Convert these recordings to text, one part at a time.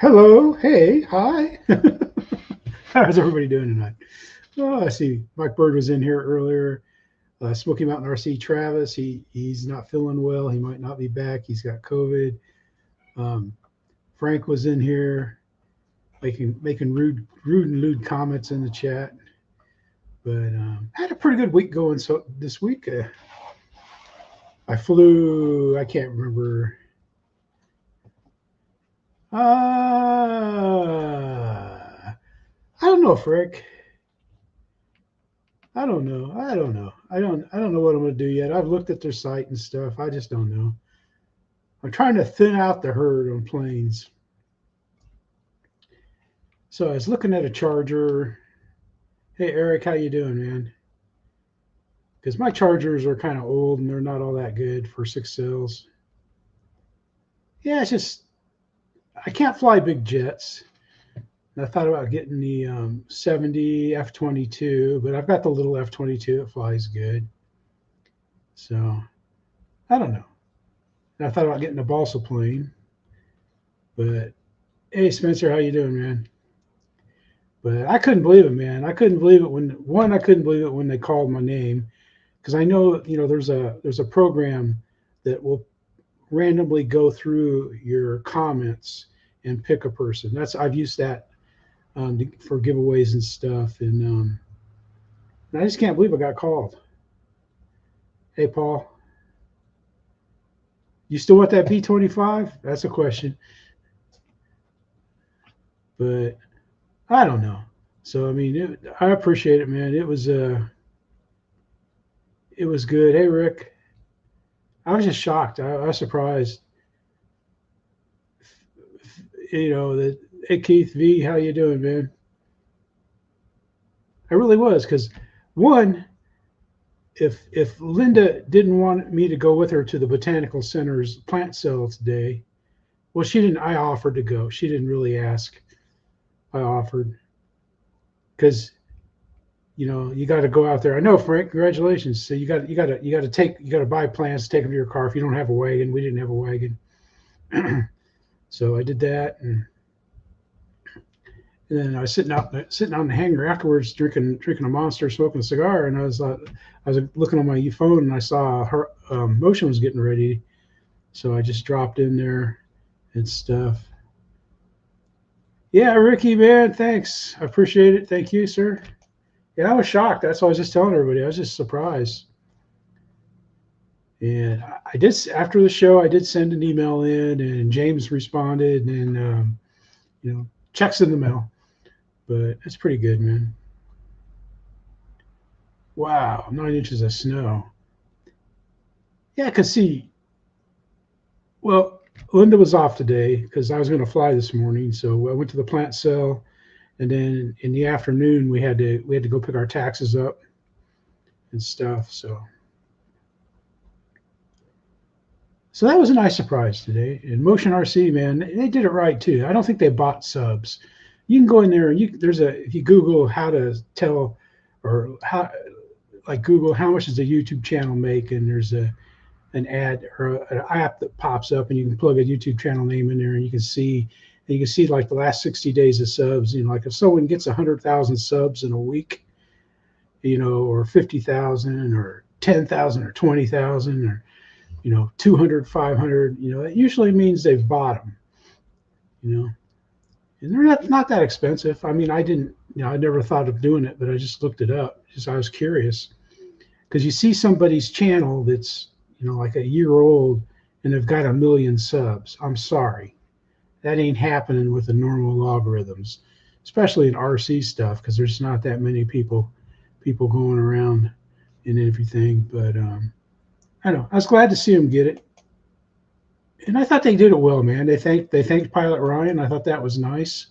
Hello, hey, hi. How's everybody doing tonight? Oh, I see Mike Bird was in here earlier. Smoky Mountain RC Travis, he's not feeling well. He might not be back. He's got COVID. Um, Frank was in here making rude and lewd comments in the chat. But had a pretty good week going. So this week I flew. I can't remember. I don't know, Frank. I don't know. I don't know what I'm gonna do yet. I've looked at their site and stuff. I just don't know. I'm trying to thin out the herd on planes. So I was looking at a charger. Hey Eric, how you doing, man? Because my chargers are kind of old and they're not all that good for 6 cells. Yeah, it's just I can't fly big jets. And I thought about getting the 70 F-22, but I've got the little F-22. It flies good. So I don't know. And I thought about getting a balsa plane, but hey, Spencer, how you doing, man? But I couldn't believe it, man. I couldn't believe it I couldn't believe it when they called my name, because I know there's a program that will randomly go through your comments and pick a person. I've used that for giveaways and stuff, and I just can't believe I got called. Hey, Paul, you still want that B-25? That's a question. But I don't know. So I mean, I appreciate it, man. It was good. Hey, Rick, I was just shocked. I was surprised. That. Hey, Keith V, how you doing, man? I really was, because one, if Linda didn't want me to go with her to the Botanical Center's plant sale today, well, she didn't. I offered to go. She didn't really ask. I offered, because you got to go out there. I know, Frank. Congratulations. So you got to buy plants to take them to your car if you don't have a wagon. We didn't have a wagon, so I did that, and then I was sitting out in the hangar afterwards, drinking a Monster, smoking a cigar, and I was looking on my phone, and I saw her Motion was getting ready, so I just dropped in there and stuff. Yeah, Ricky, man, thanks. I appreciate it. Thank you, sir. Yeah, I was shocked. That's what I was just telling everybody. I was just surprised. And I did, after the show, I did send an email in, and James responded, and checks in the mail. But it's pretty good, man. Wow, 9 inches of snow. Yeah, because Linda was off today because I was going to fly this morning. So I went to the plant cell, and then in the afternoon we had to go pick our taxes up and stuff. So that was a nice surprise today. And Motion RC, man, they did it right too. I don't think they bought subs. You can go in there and if you Google how to tell, or Google how much does a YouTube channel make, and there's an ad or an app that pops up, and you can plug a YouTube channel name in there, and you can see like the last 60 days of subs. Like if someone gets 100,000 subs in a week, or 50,000 or 10,000 or 20,000 or 200, 500, that usually means they've bought them, and they're not that expensive. I mean, I didn't, I never thought of doing it, but I just looked it up. I was curious, because you see somebody's channel that's, like a year old, and they've got 1 million subs. I'm sorry. That ain't happening with the normal logarithms, especially in RC stuff, because there's not that many people going around and everything. But I don't know. I was glad to see them get it. And I thought they did it well, man. They thanked Pilot Ryan. I thought that was nice.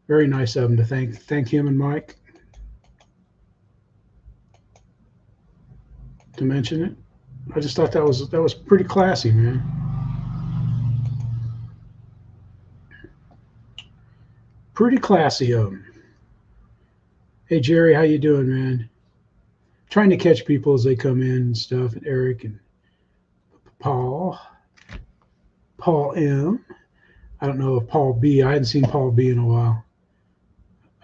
Very nice of them to thank him and Mike to mention it. I just thought that was pretty classy, man. Pretty classy of them. Hey Jerry, how you doing, man? Trying to catch people as they come in and stuff. And Eric and Paul M. I don't know if Paul B. I hadn't seen Paul B. in a while.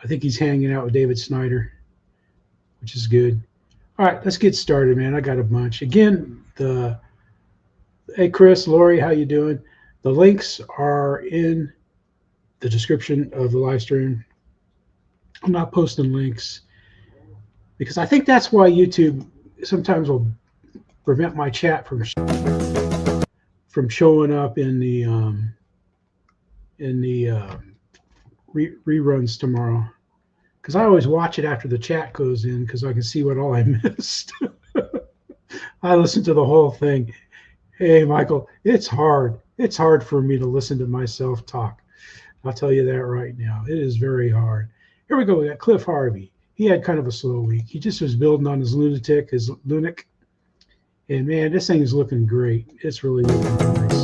I think he's hanging out with David Snyder, which is good. All right, let's get started, man. I got a bunch. Again, hey, Chris, Lori, how you doing? The links are in the description of the live stream. I'm not posting links because I think that's why YouTube sometimes will prevent my chat from showing up in the reruns tomorrow, because I always watch it after the chat goes in because I can see what all I missed. I listen to the whole thing. Hey, Michael, it's hard. It's hard for me to listen to myself talk. I'll tell you that right now. It is very hard. Here we go. We got Cliff Harvey. He had kind of a slow week. He just was building on his Lunak. And man, this thing is looking great. It's really looking nice.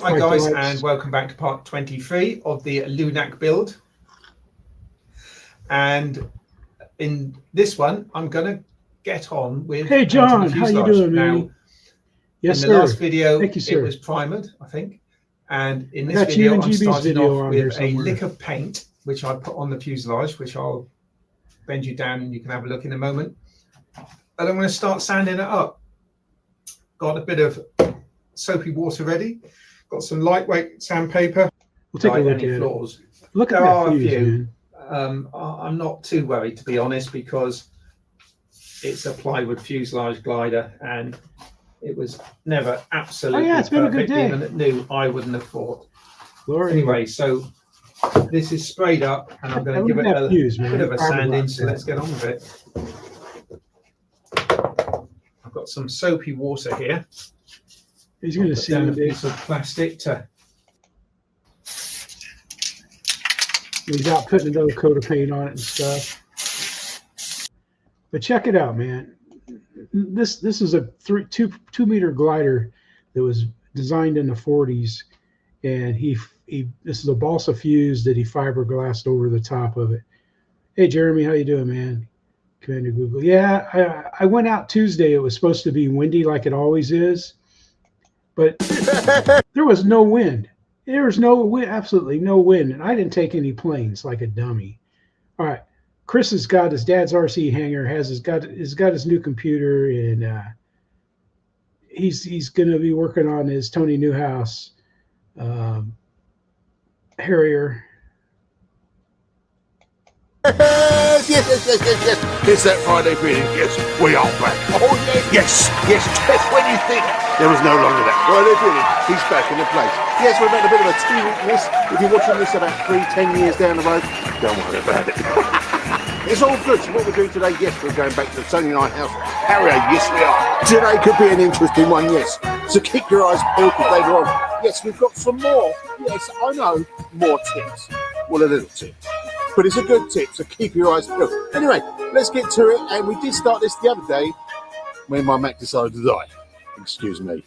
Hi guys, and welcome back to part 23 of the Lunak build. And in this one, I'm going to get on with. Hey John, how you doing, man? Now, yes, in the sir. last video, thank you, sir. It was primed, I think. And in this video, I'm starting off with a lick of paint, which I put on the fuselage, which I'll bend you down and you can have a look in a moment. And I'm going to start sanding it up. Got a bit of soapy water ready. Got some lightweight sandpaper. We'll take a look at it. Look at that fuse, man. I'm not too worried, to be honest, because it's a plywood fuselage glider and it was never absolutely it's been a good perfect. day. Even at new, I wouldn't have thought. Glory. Anyway, so this is sprayed up and I'm going to give it a bit of a sanding, so let's get on with it. I've got some soapy water here. He's going to sand a piece of plastic to. He's out putting another coat of paint on it and stuff. But check it out, man. This is a 2 meter glider that was designed in the 40s, and this is a balsa fuse that he fiberglassed over the top of it. Hey Jeremy, how you doing, man? Commander Google. Yeah, I went out Tuesday. It was supposed to be windy like it always is, but there was no wind. There was no wind, absolutely no wind, and I didn't take any planes like a dummy. All right, Chris has got his dad's RC hangar, has got his new computer, and he's going to be working on his Tony Newhouse Harrier. Yes. It's that Friday feeling. Yes, we are back. Oh, yes. Just when you think there was no longer that Friday feeling, he's back in the place. Yes, we've had a bit of a 2 week miss. If you're watching this about 10 years down the road, don't worry about it. It's all good. So what we're doing today, yes, we're going back to the Tony Nighthouse Harrier. Yes, we are. Today could be an interesting one, yes. So keep your eyes peeled later on. Yes, we've got some more. Yes, I know, more tips. Well, a little tip. But it's a good tip, so keep your eyes peeled. Anyway, let's get to it. And we did start this the other day when my Mac decided to die. Excuse me.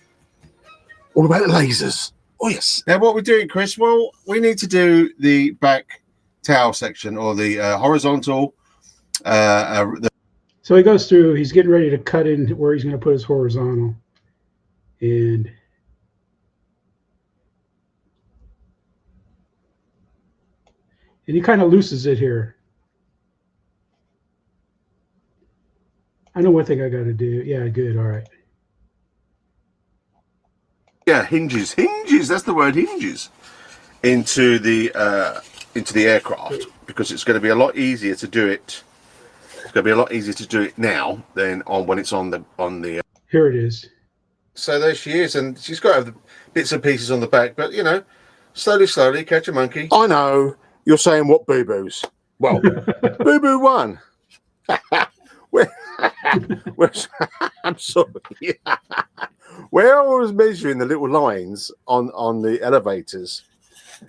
All about the lasers. Oh, yes. Now, what we're doing, Chris, well, we need to do the back tail section or the horizontal. So he goes through, he's getting ready to cut in where he's going to put his horizontal. And he kind of loosens it here. I know one thing I got to do. Yeah, good. All right. Yeah, hinges. That's the word, hinges into the aircraft, because it's going to be a lot easier to do it. It's going to be a lot easier to do it now than when it's on the. Here it is. So there she is, and she's got the bits and pieces on the back, but you know, slowly catch a monkey. I know. You're saying what boo-boos? Well, boo-boo one. I'm sorry. Where I was measuring the little lines on the elevators,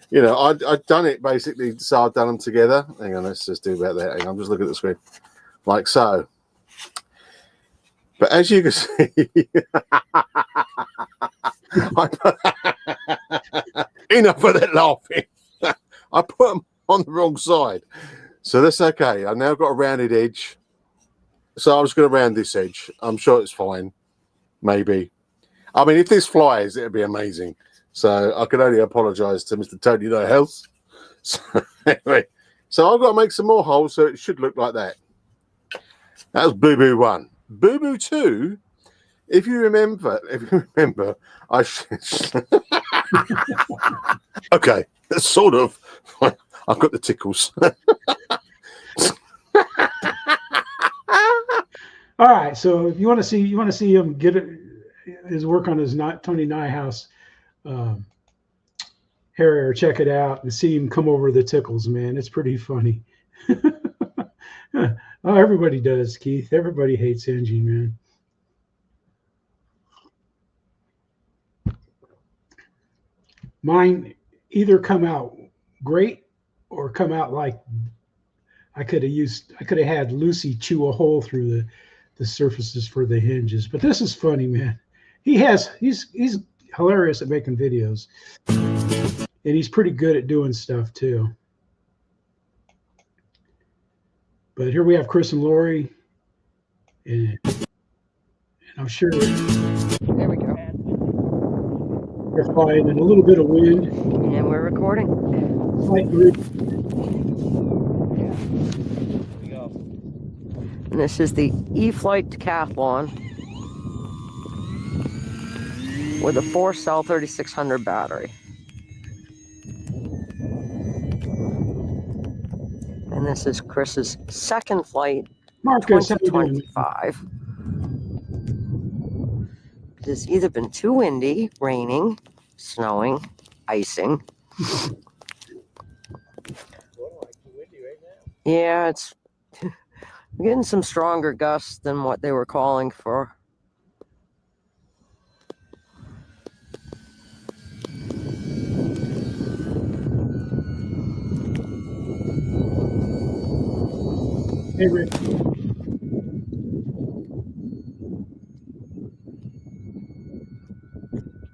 you know, I'd done it basically, so I'd done them together. Hang on, let's just do about that. Hang on, just look at the screen. Like so. But as you can see, enough of that laughing. I put them on the wrong side. So that's okay. I've now got a rounded edge. So I was going to round this edge. I'm sure it's fine. Maybe. I mean, if this flies, it'd be amazing. So I can only apologise to Mr. Tony No Health. So anyway, so I've got to make some more holes, so it should look like that. That was Boo Boo 1. Boo Boo 2, if you remember, I okay, that's sort of. I've got the tickles. All right, so if you want to see him get his work on his Tony Nyhouse Harrier, check it out and see him come over the tickles, man. It's pretty funny. Oh, everybody does, Keith. Everybody hates engine, man. Mine either come out great or come out like I could have had Lucy chew a hole through the surfaces for the hinges. But this is funny, man. He's hilarious at making videos, and he's pretty good at doing stuff too. But here we have Chris and Lori, and I'm sure there we go. They're flying in a little bit of wind. And we're recording. Slight group. And this is the E-Flite Decathlon with a 4-cell 3600 battery. And this is Chris's second flight, Marcus, 2025. It has either been too windy, raining, snowing, icing. Yeah, it's getting some stronger gusts than what they were calling for. Hey, Rick.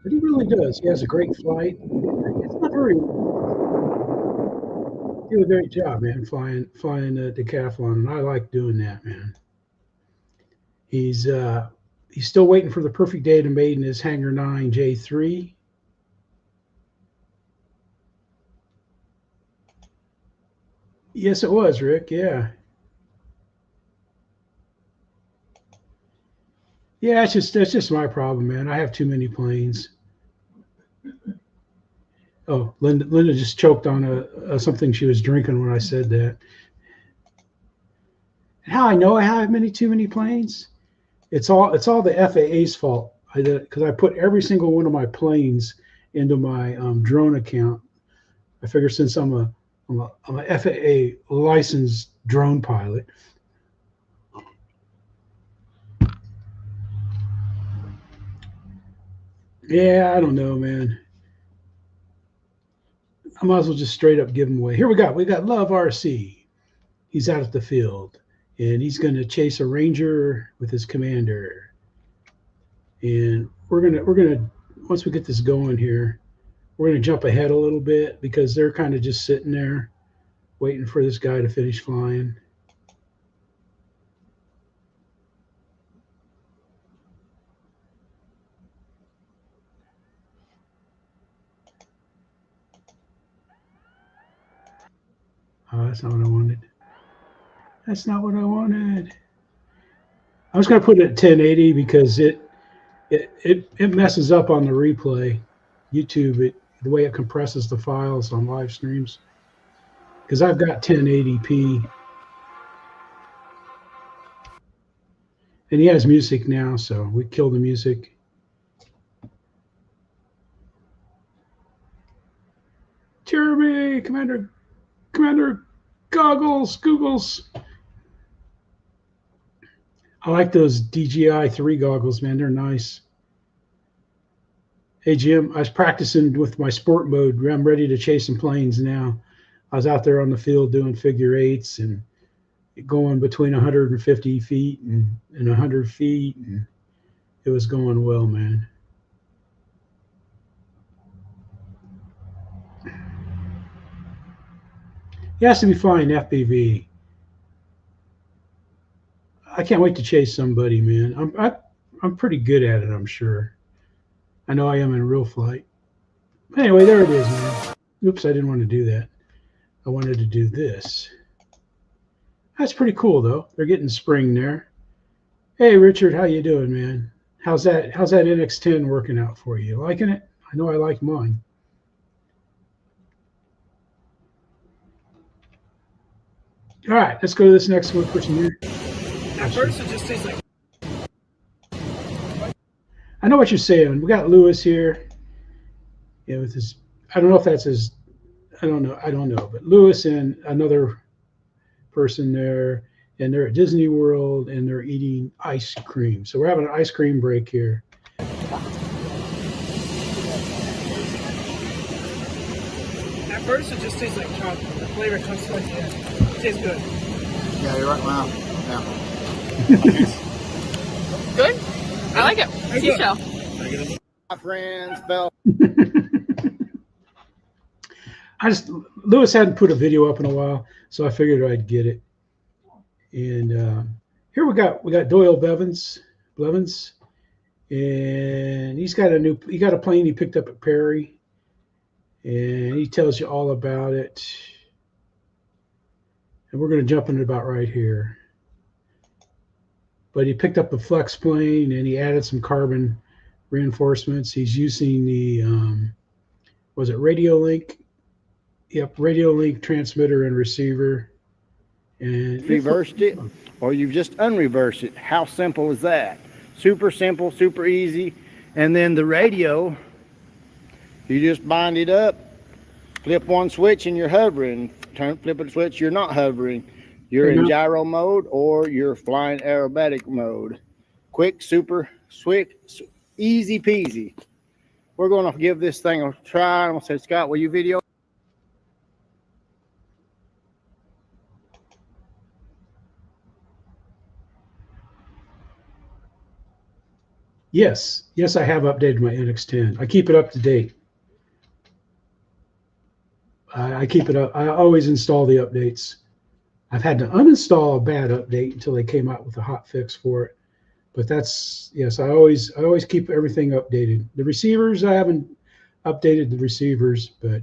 But he really does. He has a great flight. It's not very. Do a great job, man, flying the decathlon, and I like doing that, man. He's still waiting for the perfect day to maiden his Hangar 9 J3. Yes, it was, Rick. Yeah. Yeah, that's just my problem, man. I have too many planes. Oh, Linda just choked on something she was drinking when I said that. And how I know I have too many planes? It's all the FAA's fault. Because I put every single one of my planes into my drone account. I figure since I'm a FAA licensed drone pilot. Yeah, I don't know, man. I might as well just straight up give him away. Here we got Love RC. He's out at the field, and he's going to chase a Ranger with his commander. And we're gonna once we get this going here, we're gonna jump ahead a little bit because they're kind of just sitting there waiting for this guy to finish flying. Oh, that's not what I wanted. That's not what I wanted. I was going to put it at 1080 because it messes up on the replay. YouTube, the way it compresses the files on live streams. Because I've got 1080p. And he has music now, so we kill the music. Jeremy, Commander Googles. I like those DJI 3 goggles, man. They're nice. Hey, Jim, I was practicing with my sport mode. I'm ready to chase some planes now. I was out there on the field doing figure eights and going between 150 feet and 100 feet. And it was going well, man. He has to be flying FPV. I can't wait to chase somebody, man. I'm pretty good at it, I'm sure. I know I am in real flight. Anyway, there it is, man. Oops, I didn't want to do that. I wanted to do this. That's pretty cool, though. They're getting spring there. Hey, Richard, how you doing, man? How's that NX10 working out for you? Liking it? I know I like mine. All right, let's go to this next one person here. At first, it just tastes like. I know what you're saying. We got Lewis here. Yeah, with his. I don't know if that's his. I don't know. But Lewis and another person there, and they're at Disney World, and they're eating ice cream. So we're having an ice cream break here. At first, it just tastes like chocolate. The flavor comes towards the end. It tastes good. Yeah, you're right. Wow. Yeah. Good. I like it. Seashell. My friends, Bell. Lewis hadn't put a video up in a while, so I figured I'd get it. And here we got Doyle Blevins, and he got a plane he picked up at Perry, and he tells you all about it. And we're going to jump into about right here. But he picked up a flex plane and he added some carbon reinforcements. He's using the was it Radio Link? Yep, Radio Link transmitter and receiver. And Reversed it, or you've just unreversed it. How simple is that? Super simple, super easy. And then the radio, you just bind it up, flip one switch and you're hovering. Flip a switch, you're not hovering. You're in gyro mode or you're flying aerobatic mode. Quick, super, quick, easy peasy. We're going to give this thing a try. I'm going to say, Scott, will you video? Yes, I have updated my NX10. I keep it up to date. I keep it up. I always install the updates. I've had to uninstall a bad update until they came out with a hot fix for it. But that's, yes, I always keep everything updated. The receivers, I haven't updated the receivers, but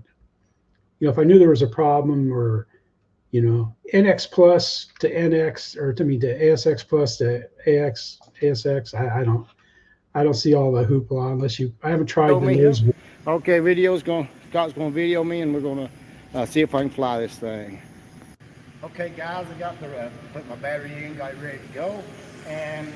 if I knew there was a problem, or NX plus to NX, or to ASX plus to ASX, I don't see all the hoopla unless I haven't tried the news. Okay, Scott's going to video me, and we're going to see if I can fly this thing. Okay, guys, I got to put my battery in, got it ready to go, and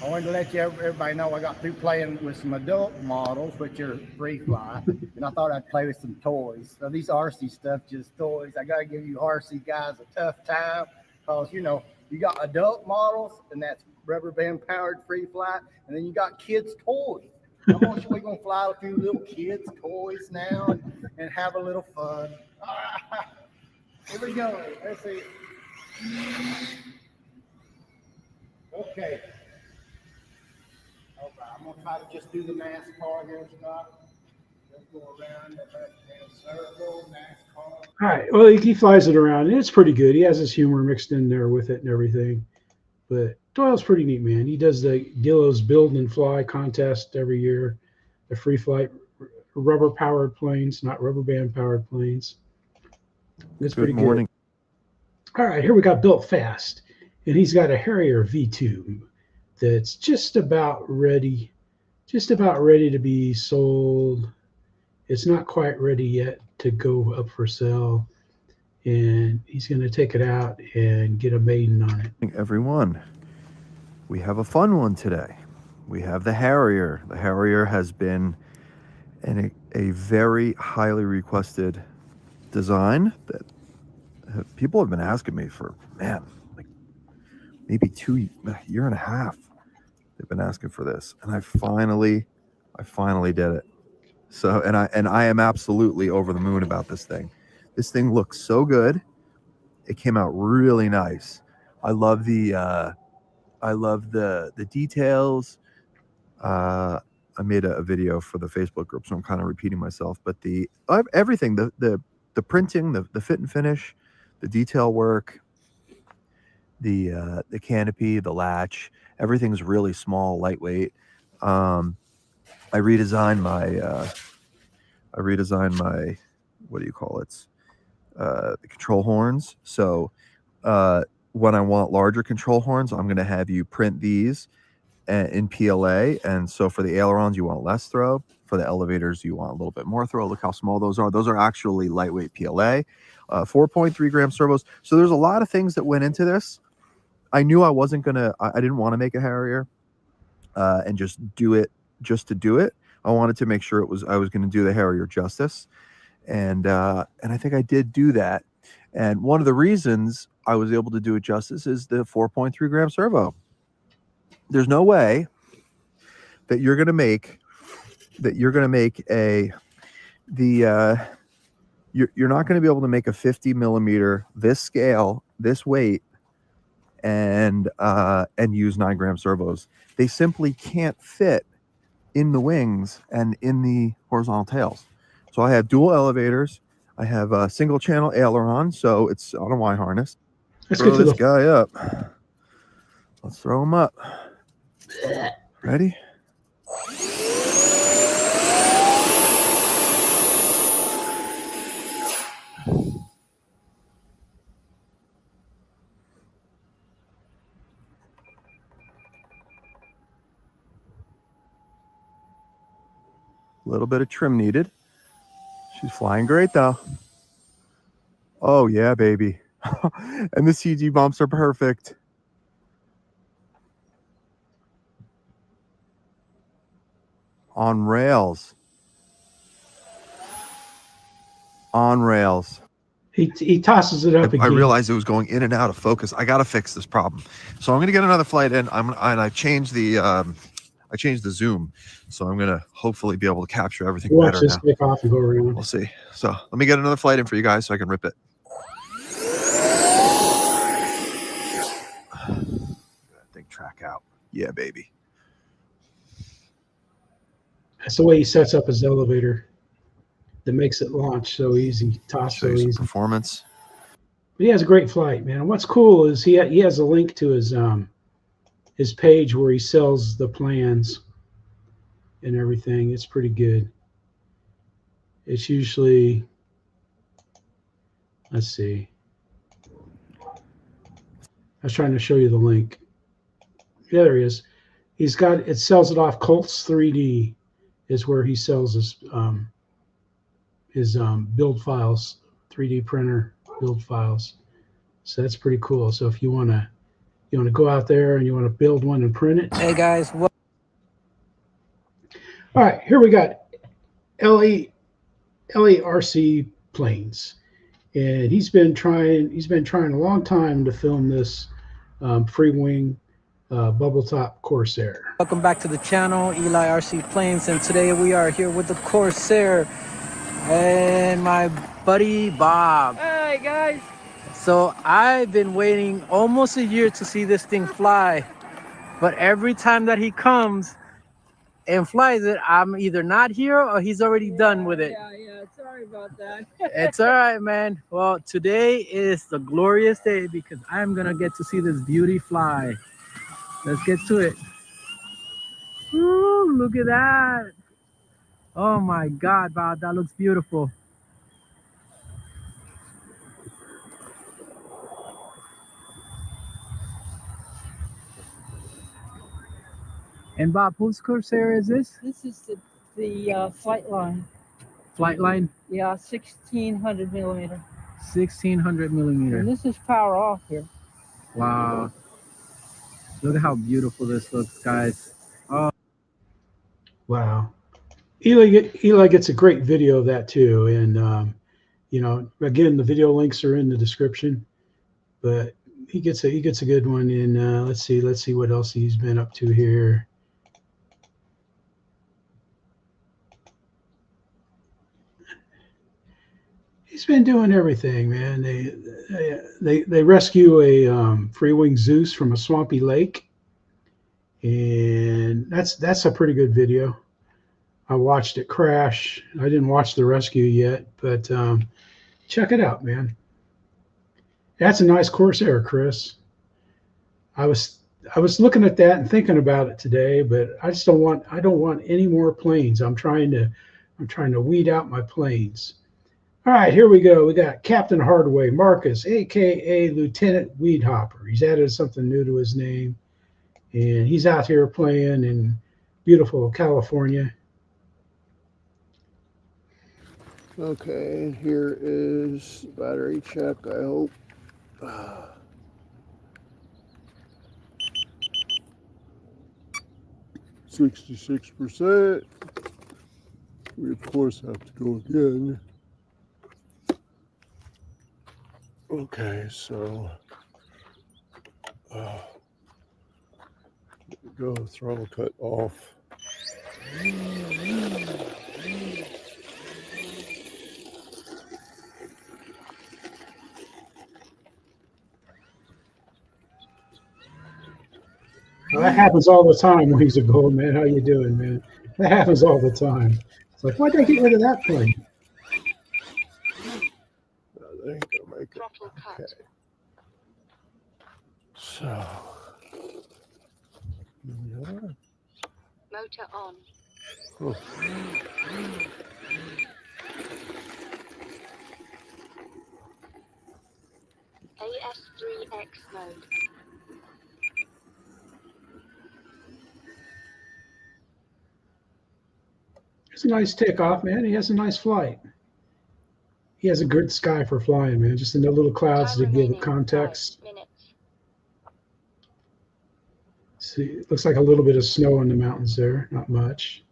I wanted to let everybody know I got through playing with some adult models, which are free fly, and I thought I'd play with some toys. So these RC stuff, just toys. I got to give you RC guys a tough time, because you got adult models, and that's rubber band powered free fly, and then you got kids toys. I'm going to show you going to fly with a few little kids toys now and have a little fun. Here we go. Let's see. Okay. All right. I'm going to try to just do the NASCAR here, Scott. Let's go around the left-hand circle, NASCAR. All right. Well, he flies it around, and it's pretty good. He has his humor mixed in there with it and everything. But Doyle's pretty neat, man. He does the Gillo's Build and Fly contest every year. The free flight rubber-powered planes, not rubber band-powered planes. It's pretty good. Good morning. All right, here we got Built Fast, and he's got a Harrier V2 that's just about ready to be sold. It's not quite ready yet to go up for sale, and he's going to take it out and get a Maiden on it. Everyone, we have a fun one today. We have the Harrier. The Harrier has been a very highly requested design that people have been asking me for, like maybe a year and a half. They've been asking for this, and I finally did it. So, and I am absolutely over the moon about this thing. This thing looks so good. It came out really nice. I love the details. I made a video for the Facebook group, so I'm kind of repeating myself, but everything, the printing, the fit and finish, the detail work, the canopy, the latch, everything's really small, lightweight. I redesigned I redesigned my, what do you call it? The control horns. So when I want larger control horns, I'm going to have you print these in PLA. And so for the ailerons, you want less throw. For the elevators, you want a little bit more throw. Look how small those are. Those are actually lightweight PLA, 4.3 gram servos. So there's a lot of things that went into this. I knew I wasn't going to, I didn't want to make a Harrier and just do it just to do it. I wanted to make sure I was going to do the Harrier justice. And I think I did do that. And one of the reasons I was able to do it justice is the 4.3 gram servo. There's no way that you're going to make you're not going to be able to make a 50 millimeter this scale, this weight, and use 9 gram servos. They simply can't fit in the wings and in the horizontal tails. So I have dual elevators. I have a single channel aileron, so it's on a Y harness. Let's throw get to this guy up. Let's throw him up. Ready? A little bit of trim needed. She's flying great though. Oh yeah, baby. And the CG bumps are perfect. On rails. On rails. He tosses it up again. I realized it was going in and out of focus. I got to fix this problem. So I'm going to get another flight in. And I changed the zoom. So I'm going to hopefully be able to capture everything Watch better this now. take off and go around. We'll see. So let me get another flight in for you guys so I can rip it. That thing track out. Yeah, baby. That's the way he sets up his elevator. That makes it launch so easy, toss so easy. Performance. But he has a great flight, man. And what's cool is he has a link to his page where he sells the plans and everything. It's pretty good. It's usually, let's see. I was trying to show you the link. Yeah, there he is. He's got it. Sells it off. Colts 3D is where he sells his build files, 3D printer build files. So that's pretty cool. So if you want to go out there and you want to build one and print it. Hey guys, All right, here we got LARC planes, and he's been trying a long time to film this Freewing bubble top Corsair. welcome back to the channel, Eli RC Planes, and today we are here with the Corsair and my buddy Bob. Hey guys. So I've been waiting almost a year to see this thing fly, but every time that he comes and flies it, I'm either not here or he's already done with it. Yeah, sorry about that. It's all right, man. Well, today is the glorious day because I'm gonna get to see this beauty fly. Let's get to it. Ooh, look at that. Oh my God, Bob, that looks beautiful. And Bob, whose Corsair is this? This is the flight line. Flight line? Yeah, 1600 millimeter. 1600 millimeter. And this is power off here. Wow. Look at how beautiful this looks, guys. Oh. Wow. Eli gets a great video of that too. And, you know, again, the video links are in the description, but he gets a good one. And let's see what else he's been up to here. He's been doing everything, man. They rescue a Freewing Zeus from a swampy lake, and that's a pretty good video. I watched it crash. I didn't watch the rescue yet, but check it out, man. That's a nice Corsair, Chris. I was looking at that and thinking about it today, but I don't want any more planes. I'm trying to I'm trying to weed out my planes. All right, here we go. We got Captain Hardway, Marcus, a.k.a. Lieutenant Weedhopper. He's added something new to his name, and he's out here playing in beautiful California. Okay, here is battery check, I hope. 66%. We of course have to go again. Okay, so go throttle cut off. Well, that happens all the time when he's a gold man. How you doing, man? That happens all the time. It's like, why'd they get rid of that plane? No, they ain't gonna make it. Okay. So here we are. Motor on. Oh. AS3X mode. It's a nice takeoff, man. He has a nice flight. He has a good sky for flying, man. Just in the little clouds to give it context. See, it looks like a little bit of snow in the mountains there. Not much.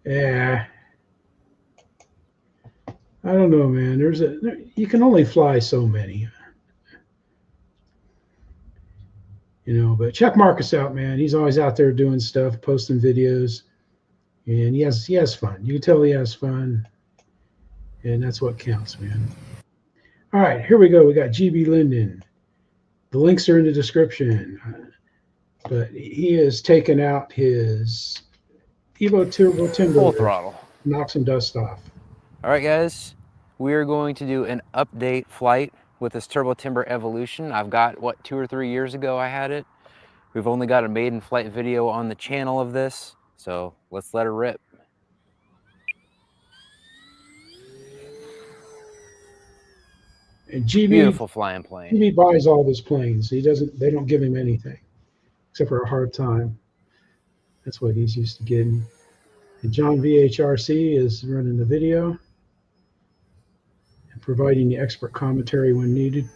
Yeah. I don't know, man. You can only fly so many. You know, but check Marcus out, man. He's always out there doing stuff, posting videos, and he has fun. You can tell he has fun, and that's what counts, man. All right, here we go. We got GBLynden. The links are in the description, but he has taken out his Evo Turbo Timber. Full throttle. Knock some dust off. All right, guys, we are going to do an update flight with this Turbo Timber Evolution. I've got, what, 2 or 3 years ago I had it. We've only got a maiden flight video on the channel of this, so let's let her rip. And GB, beautiful flying plane. GB buys all his planes. They don't give him anything except for a hard time. That's what he's used to getting. And John VHRC is running the video and providing the expert commentary when needed.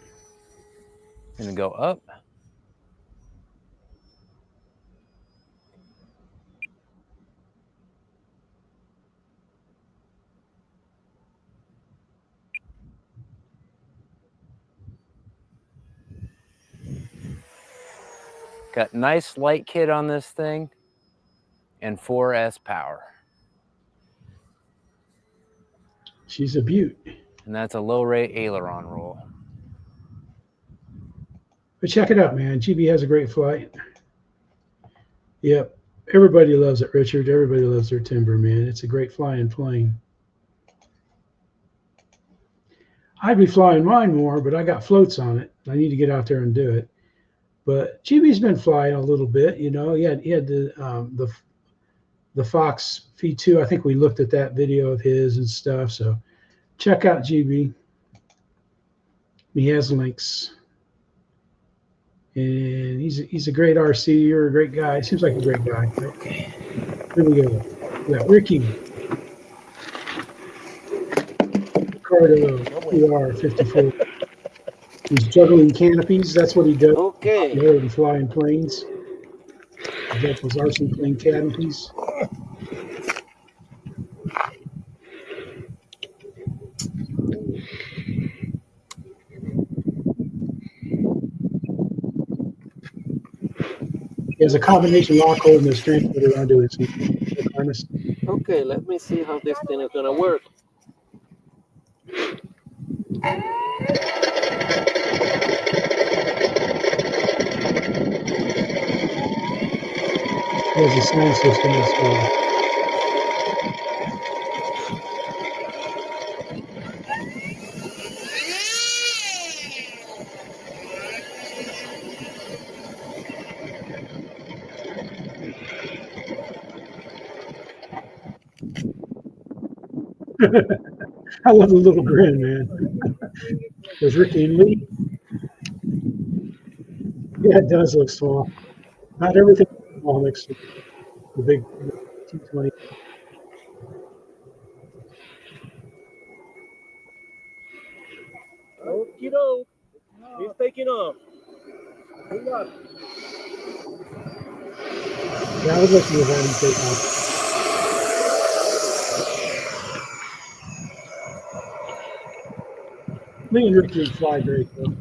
Gonna go up. Got nice light kit on this thing and 4S power. She's a beaut. And that's a low rate aileron roll. But check it out, man. GB has a great flight. Yep. Everybody loves it, Richard. Everybody loves their timber, man. It's a great flying plane. I'd be flying mine more, but I got floats on it. I need to get out there and do it. But GB's been flying a little bit, you know. He had the Fox V2. I think we looked at that video of his and stuff. So check out GB. He has links, and he's a great RC. You're a great guy. Seems like a great guy. Okay, here we go. We got Ricky, Ricardo, ER54. He's juggling canopies. That's what he does. Okay. He's already flying planes. He got those RC plane canopies. He has a combination lock hold and his transmitter onto his harness. Okay, let me see how this thing is gonna work. There's a sound system as well. I love the little grin, man. There's Ricky and Lee. Yeah, it does look small. Not everything is small next to the big T-20. Okie doke. He's taking off. Good luck. Yeah, I would like to have had him take off. Lee and Ricky would fly great, though.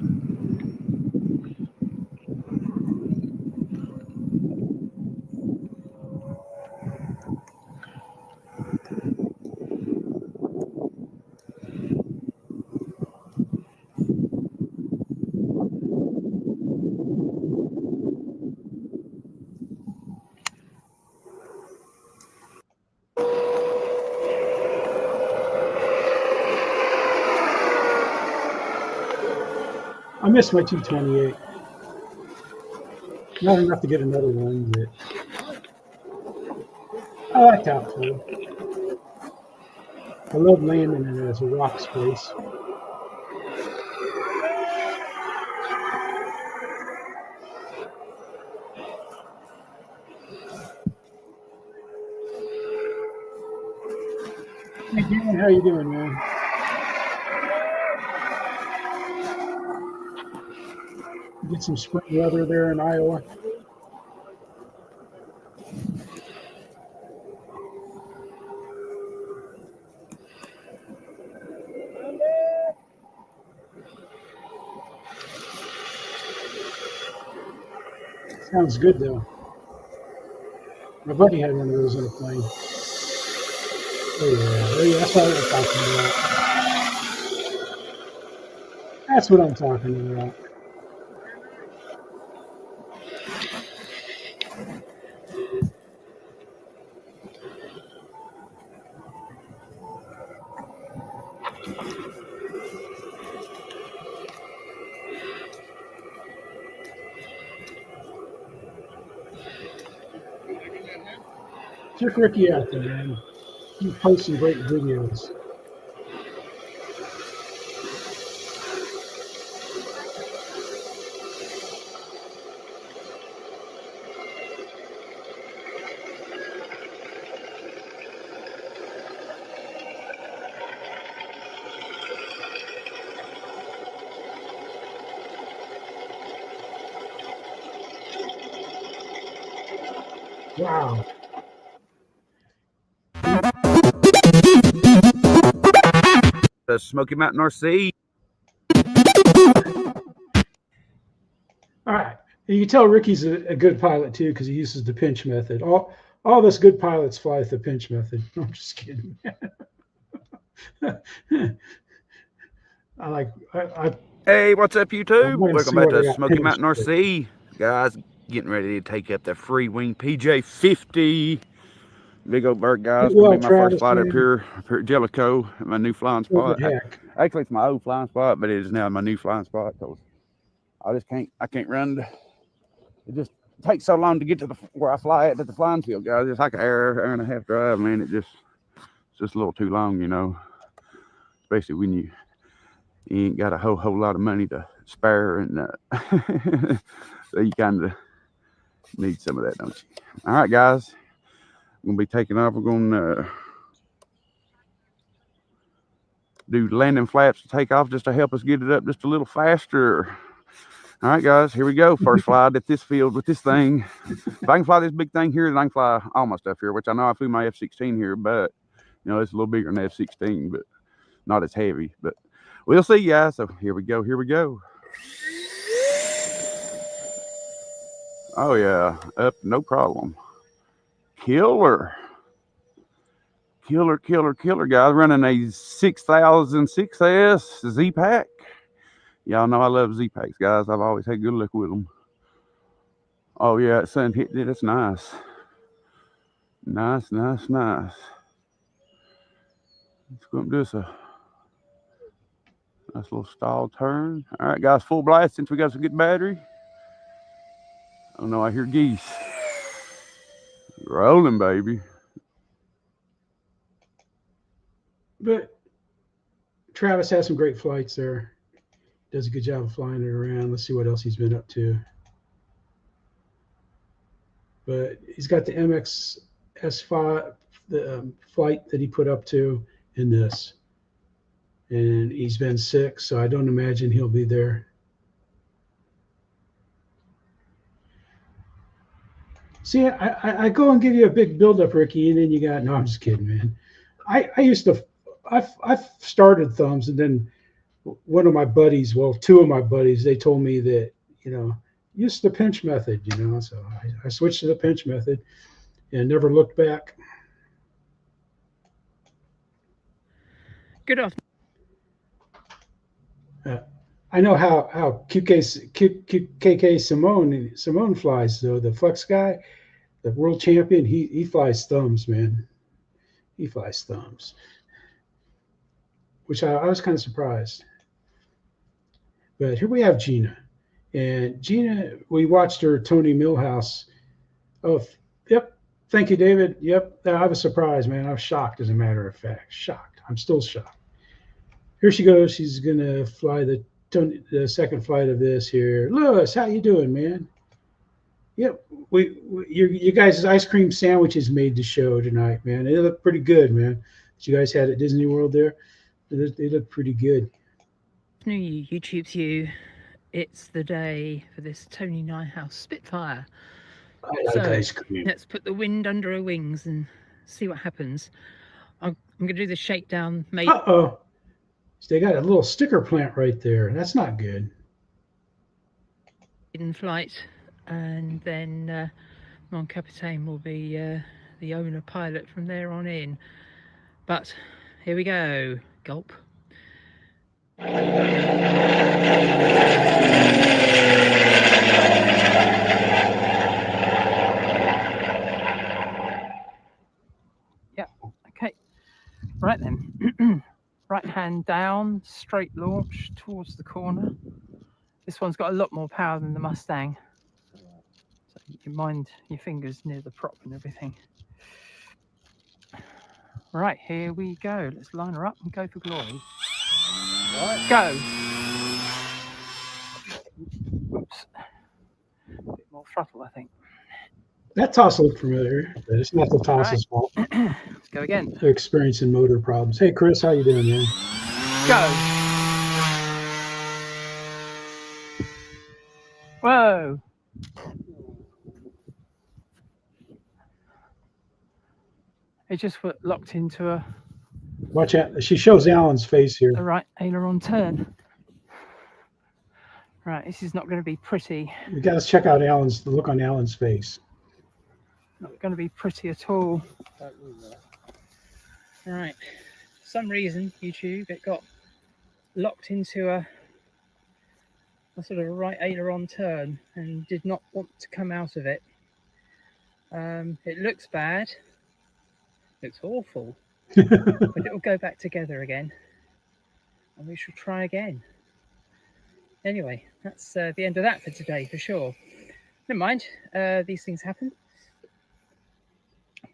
I miss my T-28. Not enough to get another one, but I like that too. I love landing in it as a rock space. Hey, Dan, how you doing, man? Get some spring weather there in Iowa. Sounds good, though. My buddy had one of those on a plane. Oh, yeah, that's what I'm talking about. That's what I'm talking about. Check Ricky out there, man. He's posting great videos. Wow. The Smoky Mountain RC. All right. You can tell Ricky's a good pilot too because he uses the pinch method. All of us good pilots fly with the pinch method. No, I'm just kidding. Hey, what's up, YouTube? Welcome back to Smoky Mountain RC. Guys, getting ready to take up the Freewing PJ50. Big old bird, guys. Gonna be my first flight up here at Jellicoe, at my new flying spot. Actually, it's my old flying spot, but it is now my new flying spot because I can't run. It just takes so long to get to where I fly at the flying field, guys. It's like an hour and a half drive, man. It's just a little too long, you know. Especially when you ain't got a whole lot of money to spare, and so you kind of need some of that, don't you? All right, guys. I'm gonna be taking off. We're gonna do landing flaps to take off just to help us get it up just a little faster. All right, guys, here we go. First flight at this field with this thing. If I can fly this big thing here, then I can fly all my stuff here, which I know I flew my F-16 here, but you know, it's a little bigger than F-16, but not as heavy. But we'll see, guys. So here we go. Here we go. Oh yeah, up, no problem. Killer, guys. Running a 6006S Z-Pack. Y'all know I love Z-Packs, guys. I've always had good luck with them. Oh yeah, that sun hit it. That's nice. Nice. Let's go and do this a nice little stall turn. All right, guys, full blast since we got some good battery. Oh no, I hear geese. Rolling, baby. But Travis has some great flights there. Does a good job of flying it around. Let's see what else he's been up to. But he's got the MX S5, the flight that he put up to in this. And he's been sick, so I don't imagine he'll be there. See, I go and give you a big buildup, Ricky, and then you got, no, I'm just kidding, man. I've started thumbs, and then one of my buddies, well, two of my buddies, they told me that, you know, use the pinch method, you know, so I switched to the pinch method and never looked back. Good afternoon. I know how KK Simone flies, though. The Flex guy, the world champion, he flies thumbs, man. He flies thumbs, which I was kind of surprised. But here we have Gina. And Gina, we watched her Tony Millhouse. Oh, yep. Thank you, David. Yep. I was surprised, man. I was shocked, as a matter of fact. Shocked. I'm still shocked. Here she goes. She's going to fly the second flight of this here. Lewis, how you doing, man? Yep. You guys' ice cream sandwiches made the show tonight, man. They look pretty good, man. That you guys had at Disney World there. They look pretty good. New Year, YouTube's you. It's the day for this Tony Nyhouse Spitfire. I like ice cream. Let's put the wind under her wings and see what happens. I'm going to do the shakedown. Uh-oh. They got a little sticker plant right there. That's not good. In flight, and then Mon Capitaine will be the owner pilot from there on in. But here we go. Gulp. Yeah, okay. Right then. Right hand down, straight launch towards the corner. This one's got a lot more power than the Mustang. So you can mind your fingers near the prop and everything. Right, here we go. Let's line her up and go for glory. Right. Go. Oops. A bit more throttle, I think. That toss looked familiar, but it's not the toss's fault. Let's go again. They're experiencing motor problems. Hey, Chris, how you doing, man? Go. Whoa. It just locked into a... Watch out. She shows Alan's face here. The right aileron turn. Right, this is not going to be pretty. You got to check out the look on Alan's face. Not going to be pretty at all. Right. For some reason, YouTube, it got locked into a sort of a right aileron turn and did not want to come out of it. It looks bad. Looks awful. But it will go back together again. And we shall try again. Anyway, that's the end of that for today, for sure. Never mind. These things happen.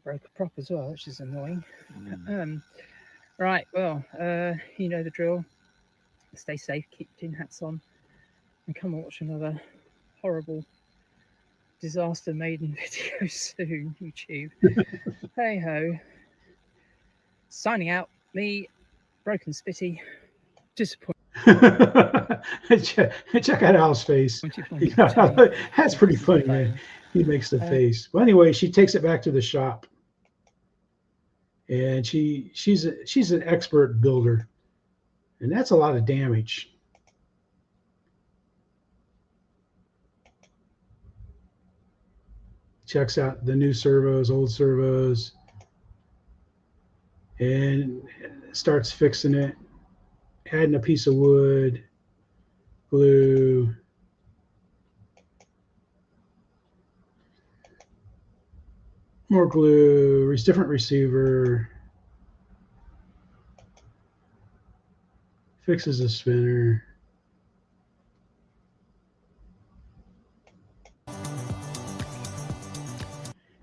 Broke a prop as well, which is annoying. Right, well, you know the drill. Stay safe, keep tin hats on, and come and watch another horrible disaster Maiden video soon, YouTube. Hey ho. Signing out, me, Broken Spitty, disappointed. Check out Al's face. That's pretty funny, man. He makes the face. Well, anyway, she takes it back to the shop. And she's an expert builder, and that's a lot of damage. Checks out the new servos, old servos, and starts fixing it, adding a piece of wood, glue. More glue, different receiver, fixes the spinner.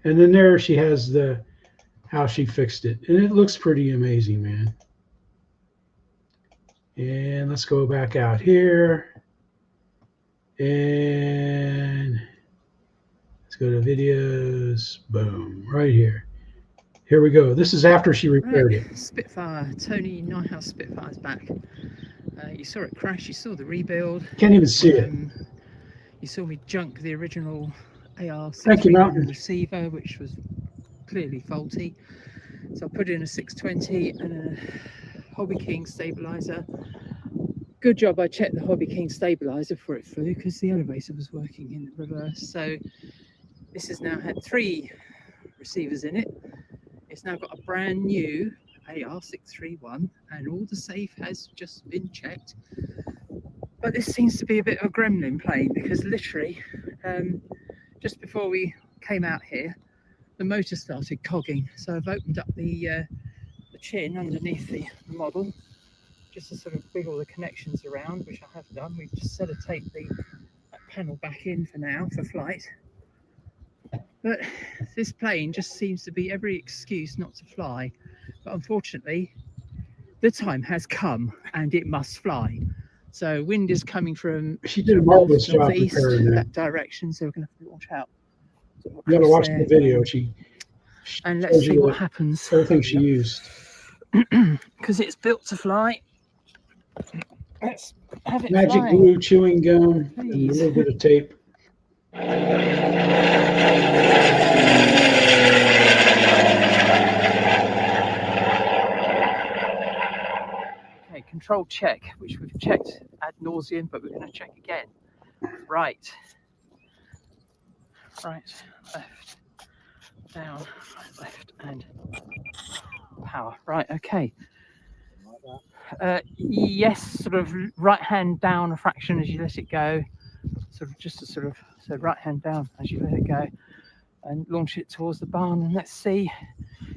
And then there she has how she fixed it. And it looks pretty amazing, man. And let's go back out here. And let's go to videos. Boom, right here. Here we go. This is after she repaired it. Spitfire, Tony Ninehouse Spitfire's back. You saw it crash, you saw the rebuild. Can't even see it. You saw me junk the original Thank you, AR631 Mountain. receiver, which was clearly faulty. So I put in a 620 and a Hobby King stabilizer. Good job I checked the Hobby King stabilizer before it flew, because the elevator was working in reverse. So this has now had 3 receivers in it. It's now got a brand new AR631 and all the safe has just been checked. But this seems to be a bit of a gremlin plane, because literally just before we came out here, the motor started cogging. So I've opened up the chin underneath the model just to sort of wiggle the connections around, which I have done. We've just sellotaped that panel back in for now for flight. But this plane just seems to be every excuse not to fly. But unfortunately, the time has come and it must fly. So wind is coming from She did a marvelous job northeast, repairing that. that direction. So we're going to have to launch out. You got to watch the video. And let's see what happens. Everything she used. Because it's built to fly. Let's have it Magic flying. glue, chewing gum, and a little bit of tape. Okay, control check, which we've checked ad nauseum, but we're going to check again. Right, left, down, right, left, and power. Right, okay. Yes, sort of right hand down a fraction as you let it go. Sort of just so right hand down as you let it go, and launch it towards the barn. And let's see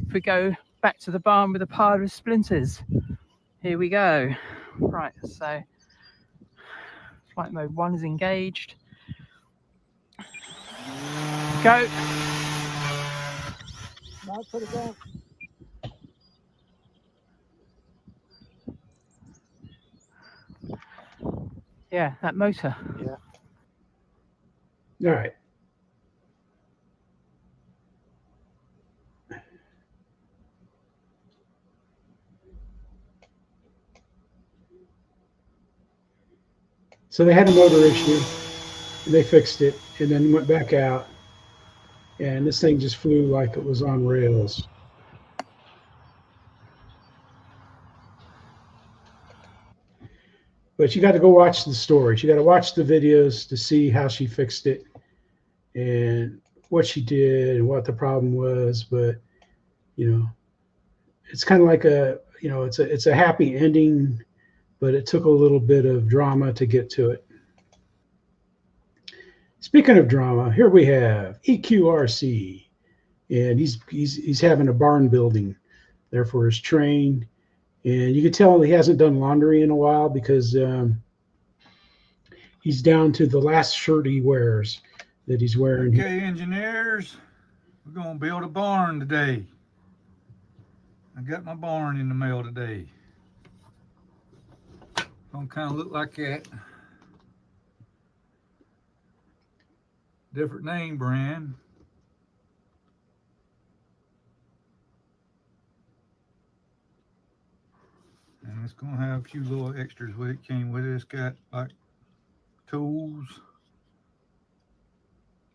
if we go back to the barn with a pile of splinters. Here we go. Right, so flight mode 1 is engaged. Go. Now put it down. Yeah, that motor. Yeah. All right. So they had a motor issue, and they fixed it, and then went back out, and this thing just flew like it was on rails. But you got to go watch the stories. You got to watch the videos to see how she fixed it and what she did and what the problem was. But you know, it's kind of like it's a happy ending, but it took a little bit of drama to get to it. Speaking of drama, here we have EQRC, and he's having a barn building there for his train. And you can tell he hasn't done laundry in a while, because he's down to the last shirt he wears that he's wearing. Okay, engineers, we're going to build a barn today. I got my barn in the mail today. Gonna kind of look like that. Different name brand. And it's gonna have a few little extras with it. Came with it. It's got like tools,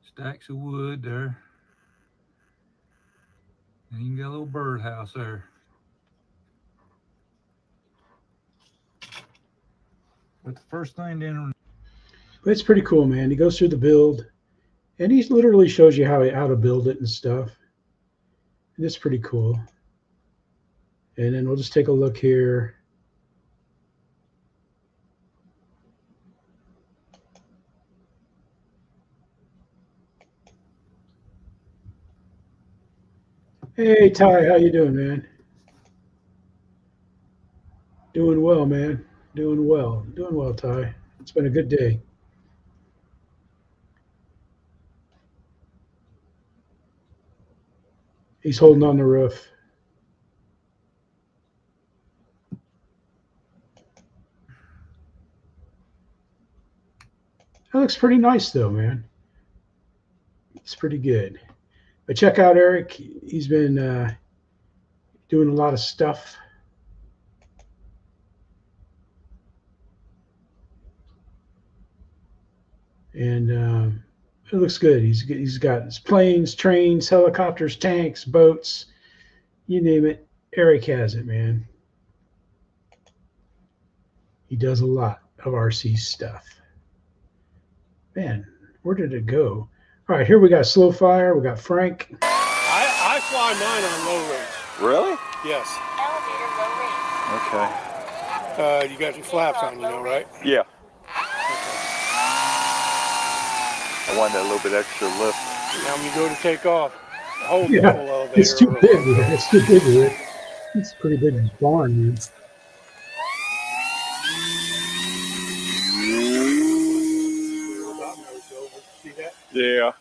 stacks of wood there, and you can get a little birdhouse there. But the first thing then, But it's pretty cool, man. He goes through the build, and he literally shows you how to build it and stuff. And it's pretty cool. And then we'll just take a look here. Hey, Ty, how you doing, man? Doing well, man. Doing well. Doing well, Ty. It's been a good day. He's holding on the roof. looks pretty nice though, man. It's pretty good. But check out Eric. He's been doing a lot of stuff. And it looks good. He's got his planes, trains, helicopters, tanks, boats, you name it. Eric has it, man. He does a lot of RC stuff. Man, where did it go? All right, here we got SlowFlyer. We got Frank. I fly mine on low range. Really? Yes. Okay. You got your flaps on, you know, right? Yeah. I wanted a little bit extra lift. Now when you go to take off, hold Yeah, the whole elevator. it's too big. It's too big. It's a pretty big barn, man. Yeah.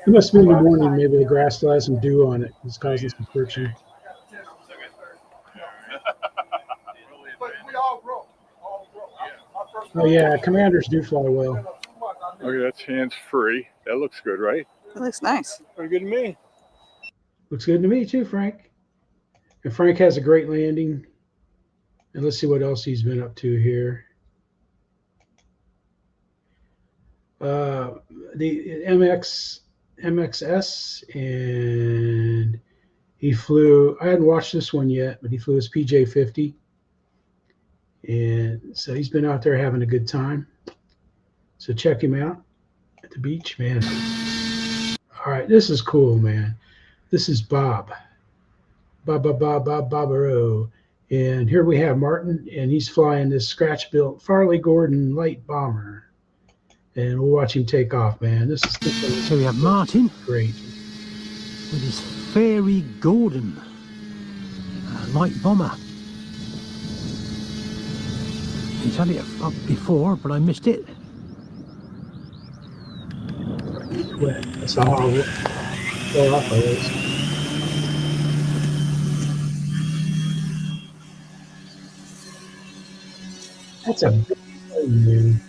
It must be in the morning. Maybe the grass still has some dew on it. It's causing some friction. Oh yeah, commanders do fly well. Okay, that's hands-free. That looks good, right? It looks nice. Pretty good to me. Looks good to me too, Frank. And Frank has a great landing. And let's see what else he's been up to here. The MXS, and he flew. I hadn't watched this one yet, but he flew his PJ50. And so he's been out there having a good time. So check him out at the beach, man. All right, this is cool, man. This is Bob. Bobaro. And here we have Martin, and he's flying this scratch-built Farley Gordon light bomber. And we'll watch him take off, man. This is So we have Martin. Great. With his Fairy Gordon light bomber. He's had it up before, but I missed it. That's how I go off of this. That's a big thing, man.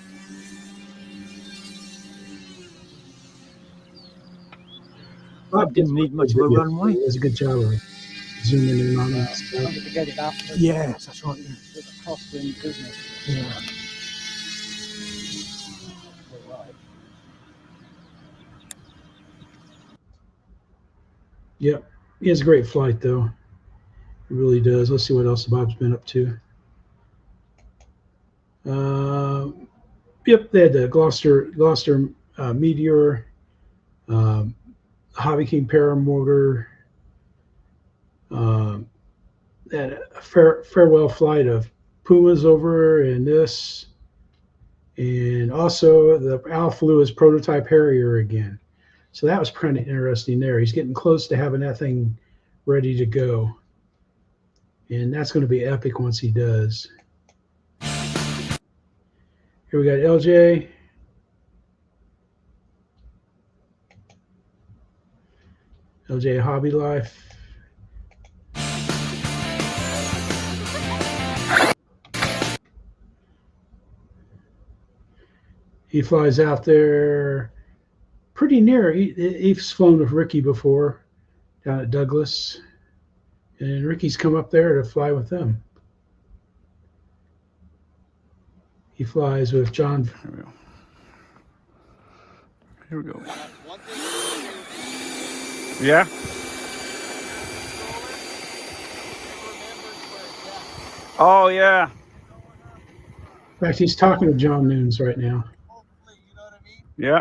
Bob didn't need much of a runway. It was a good job of zooming in on that stuff. To get it after. Yes, that's right. With the Crosswinds business. Yeah. Yep. He has a great flight, though. He really does. Let's see what else Bob's been up to. Yep, they had the Gloucester Meteor, Hobby King paramotor, that farewell flight of Pumas over and this, and also the Al flew his prototype Harrier again. So that was kind of interesting there. He's getting close to having that thing ready to go. And that's going to be epic once he does. Here we got LJ. LJ Hobby Life. He flies out there pretty near. He's flown with Ricky before down at Douglas. And Ricky's come up there to fly with them. He flies with John. Here we go. Yeah. Oh, yeah. In fact, he's talking to John Nunes right now. Yeah.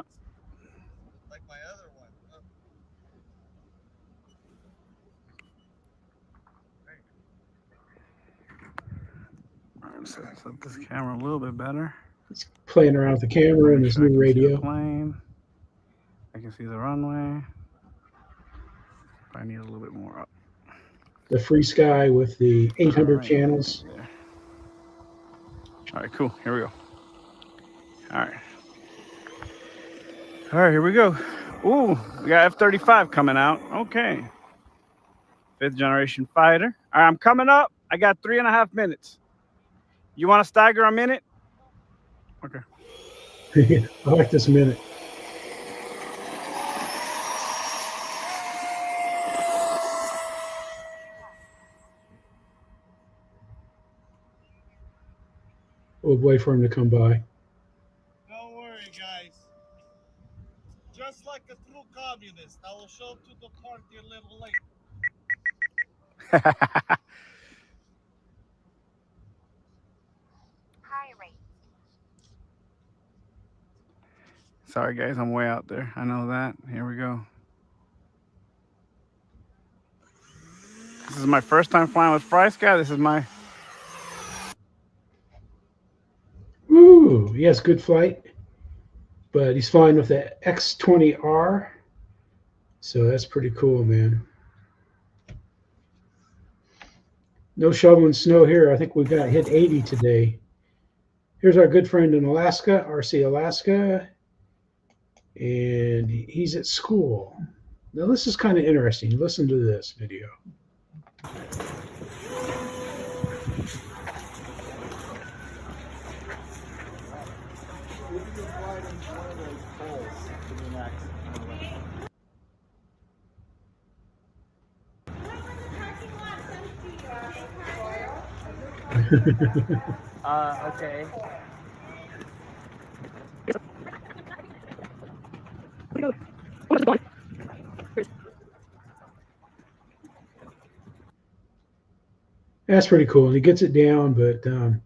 Set up this camera a little bit better. He's playing around with the camera and his new radio. Plane. I can see the runway. I need a little bit more up. The Free Sky with the 800 channels. Yeah. All right, cool. Here we go. All right. All right, here we go. Ooh, we got F-35 coming out. Okay. 5th generation fighter. All right, I'm coming up. I got 3.5 minutes. You want to stagger a minute? Okay. I like this minute. We'll wait for him to come by. Don't worry, guys. Just like a true communist, I will show up to the party a little late. Sorry guys, I'm way out there. I know that. Here we go. This is my first time flying with Fry Sky. This is my... Ooh, he has good flight, but he's flying with the X-20R, so that's pretty cool, man. No shoveling snow here. I think we got hit 80 today. Here's our good friend in Alaska, RC Alaska, and he's at school. Now this is kind of interesting. Listen to this video. Okay. That's pretty cool. And he gets it down, but and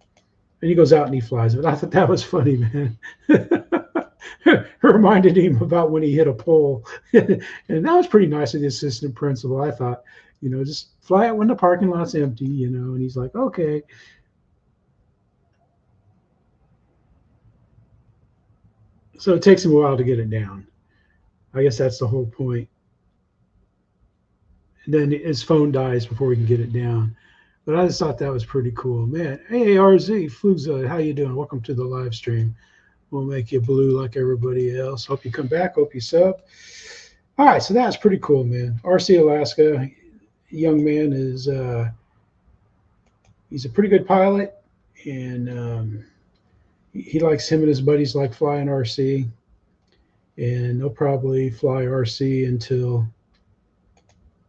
he goes out and he flies it. But I thought that was funny, man. It reminded him about when he hit a pole. And that was pretty nice of the assistant principal. I thought, you know, just fly it when the parking lot's empty, you know. And he's like, okay. So it takes him a while to get it down. I guess that's the whole point. And then his phone dies before he can get it down. But I just thought that was pretty cool, man. Hey, RZ, Flugza, how you doing? Welcome to the live stream. We'll make you blue like everybody else. Hope you come back. Hope you sub. All right, so that's pretty cool, man. RC Alaska, young man is he's a pretty good pilot, and he likes, him and his buddies like flying RC, and they'll probably fly RC until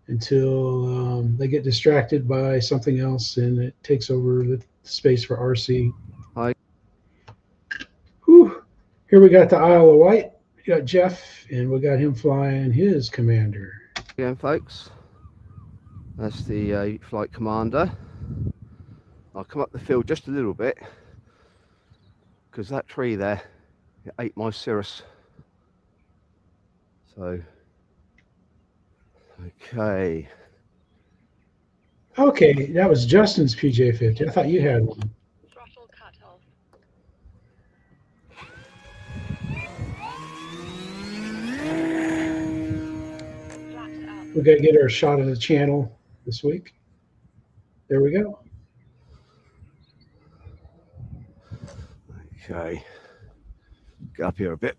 they get distracted by something else and it takes over the space for RC. Hi. Whew. Here we got the Isle of Wight. We got Jeff, and we got him flying his Commander. Again, folks, that's the E-Flite Commander. I'll come up the field just a little bit because that tree there, it ate my cirrus. So, okay. Okay, that was Justin's PJ50. I thought you had one. Throttle cut off. We got to get our shot of the channel this week. There we go. Okay. Get up here a bit.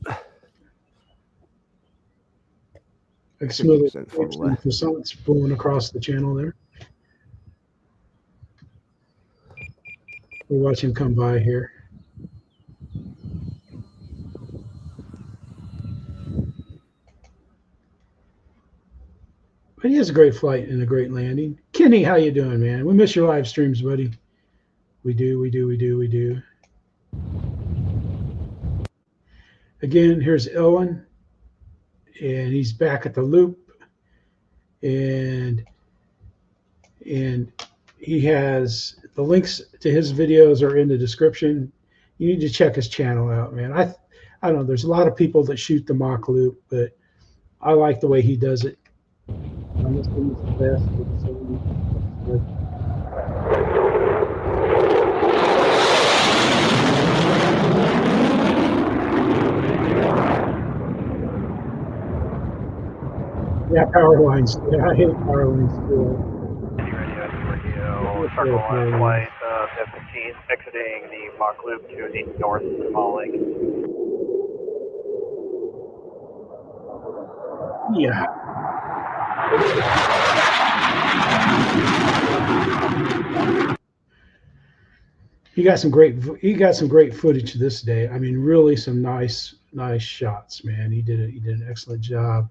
Like smooth croissants blowing across the channel there. We'll watch him come by here. But he has a great flight and a great landing. Kenny, how you doing, man? We miss your live streams, buddy. We do. Again, here's Ellen, and he's back at the loop, and he has the links to his videos are in the description. You need to check his channel out, man. I don't know. There's a lot of people that shoot the mock loop, but I like the way he does it. This one is the best. Yeah, power lines. Yeah, I hate power lines too. Circle line flight 15, exiting the mock loop to the north of the Small Lake. Yeah. He got some great footage this day. I mean, really some nice shots, man. He did an excellent job.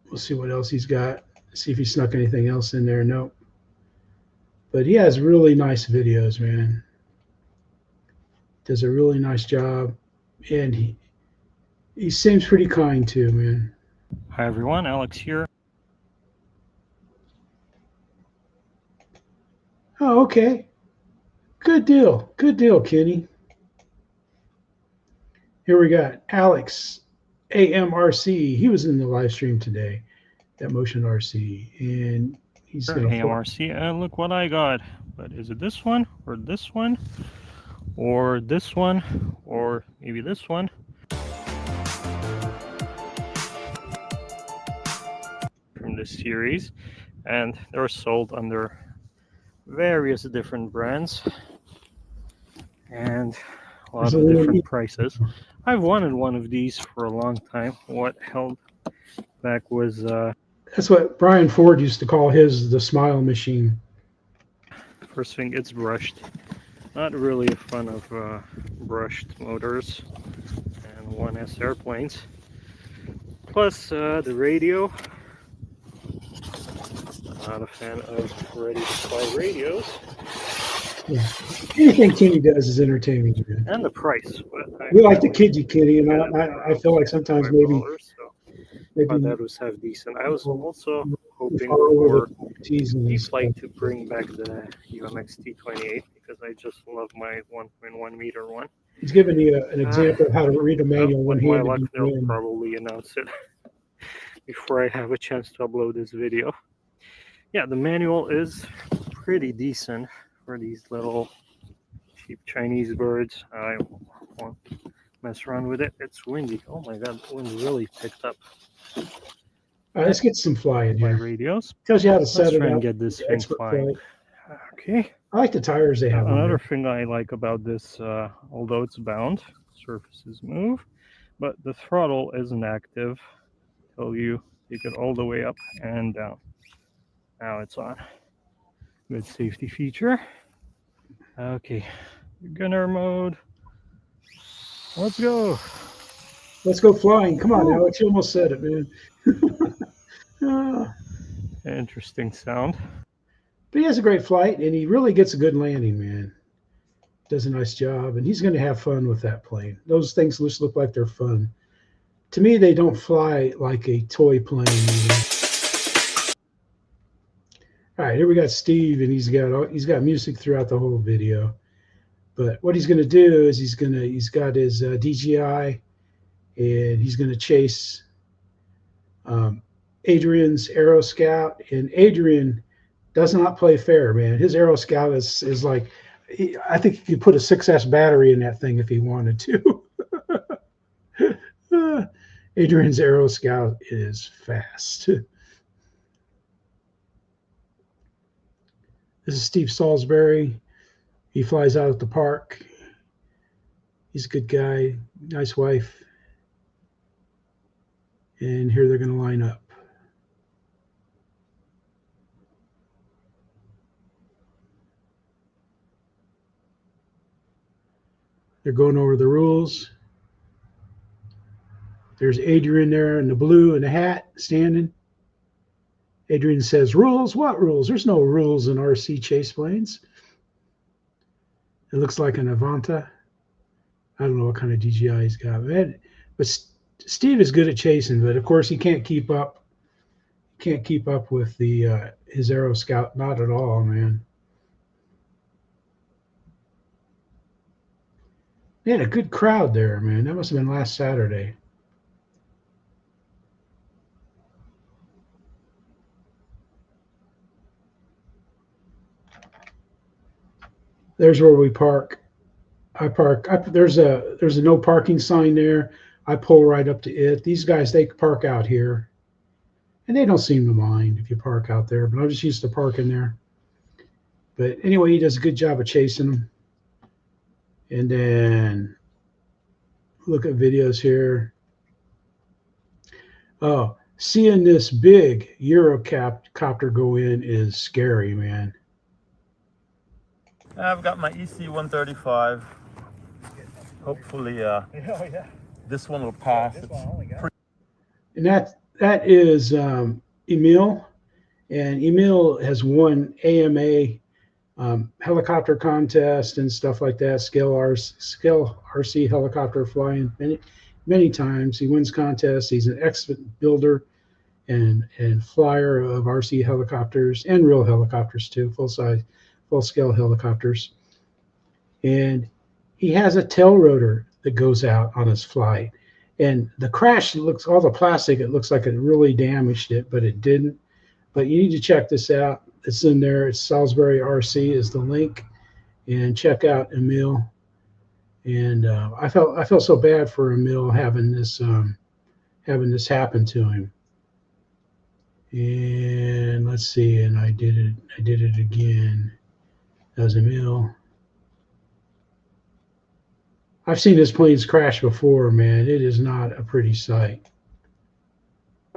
We'll see what else he's got. See if he snuck anything else in there. Nope. But he has really nice videos, man. Does a really nice job, and he seems pretty kind too, man. Hi everyone, Alex here. Oh, okay. Good deal, Kenny. Here we got Alex AMRC. He was in the live stream today, that Motion RC, and he's gonna AMRC, and look what I got. But is it this one or this one or this one or maybe this one? From this series, and they're sold under various different brands and a lot of different prices. I've wanted one of these for a long time. What held back was that's what Brian Ford used to call his the smile machine. First thing, it's brushed. Not really a fan of brushed motors and 1S airplanes. Plus the radio. Not a fan of ready-to-fly radios. Yeah. Anything Kenny does is entertaining, man. And the price. We like to kid you, Kenny, and I feel like sometimes maybe that was half decent. I was also hoping for E-Flite to bring back the UMX T-28 because I just love my 1.1 meter one. He's giving you an example of how to read a manual with my luck, one-handed. they'll probably announce it before I have a chance to upload this video. Yeah, the manual is pretty decent for these little cheap Chinese birds. I won't mess around with it. It's windy. Oh my god, the wind really picked up. Let's get some flying here. Radios. Tells you how to set it try up. and get this thing flying. Okay. I like the tires they have. Another thing I like about this, although it's bound, surfaces move, but the throttle isn't active until you take it all the way up and down. Now it's on. Good safety feature. Okay, gunner mode. Let's go. Let's go flying. Come on, Alex. You almost said it, man. Interesting sound. But he has a great flight, and he really gets a good landing, man. Does a nice job, and he's going to have fun with that plane. Those things just look like they're fun. To me, they don't fly like a toy plane. All right, here we got Steve, and he's got music throughout the whole video. But what he's going to do is he's got his DJI, and he's going to chase Adrian's Aero Scout, and Adrian does not play fair, man. His Aero Scout is like, I think he could put a 6S battery in that thing if he wanted to. Adrian's Aero Scout is fast. This is Steve Salisbury. He flies out at the park. He's a good guy, nice wife. And here they're going to line up. They're going over the rules. There's Adrian there in the blue and the hat standing. Adrian says, rules? What rules? There's no rules in RC chase planes. It looks like an Avanta. I don't know what kind of DJI he's got. But Steve is good at chasing, but of course he can't keep up. Can't keep up with the his Aero Scout. Not at all, man. They had a good crowd there, man. That must have been last Saturday. There's where we park. I park. There's a no parking sign there. I pull right up to it. These guys, they park out here, and they don't seem to mind if you park out there. But I'm just used to parking there. But anyway, he does a good job of chasing them. And then look at videos here. Oh, seeing this big Eurocopter go in is scary, man. I've got my EC-135. Hopefully this one will pass. And that is Emil, and Emil has won AMA helicopter contest and stuff like that. Scale RC helicopter flying many times. He wins contests. He's an excellent builder and flyer of RC helicopters and real helicopters too, full scale helicopters. And he has a tail rotor that goes out on his flight. And the crash, all the plastic, it looks like it really damaged it, but it didn't. But you need to check this out. It's in there. It's Salisbury RC is the link, and check out Emil. And I felt so bad for Emil having this happen to him. And let's see. And I did it again. That was Emil. I've seen his planes crash before, man. It is not a pretty sight.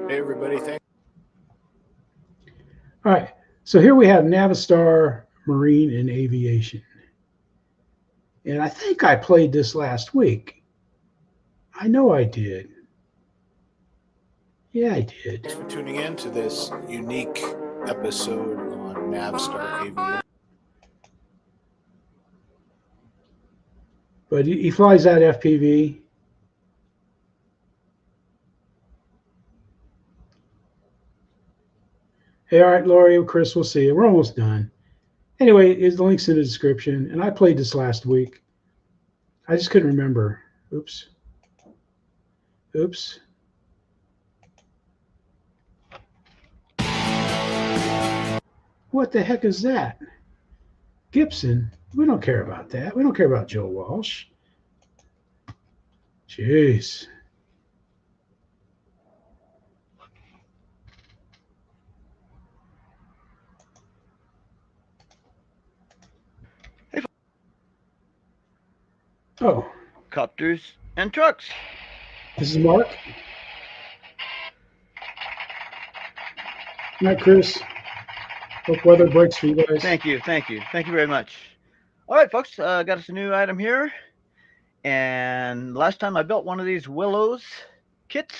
Hey, everybody. Thanks. All right. So here we have Navistar, Marine, and Aviation. And I think I played this last week. I know I did. Yeah, I did. Thanks for tuning in to this unique episode on Navistar Aviation. But he flies that FPV. Hey, all right, Lori, Chris, we'll see you. We're almost done. Anyway, the link's in the description. And I played this last week. I just couldn't remember. Oops. Oops. What the heck is that? Gibson? We don't care about that. We don't care about Joe Walsh. Jeez. Oh. Copters and trucks. This is Mark. Night, Chris. Hope weather breaks for you guys. Thank you very much. All right, folks, got us a new item here. And last time I built one of these Willows kits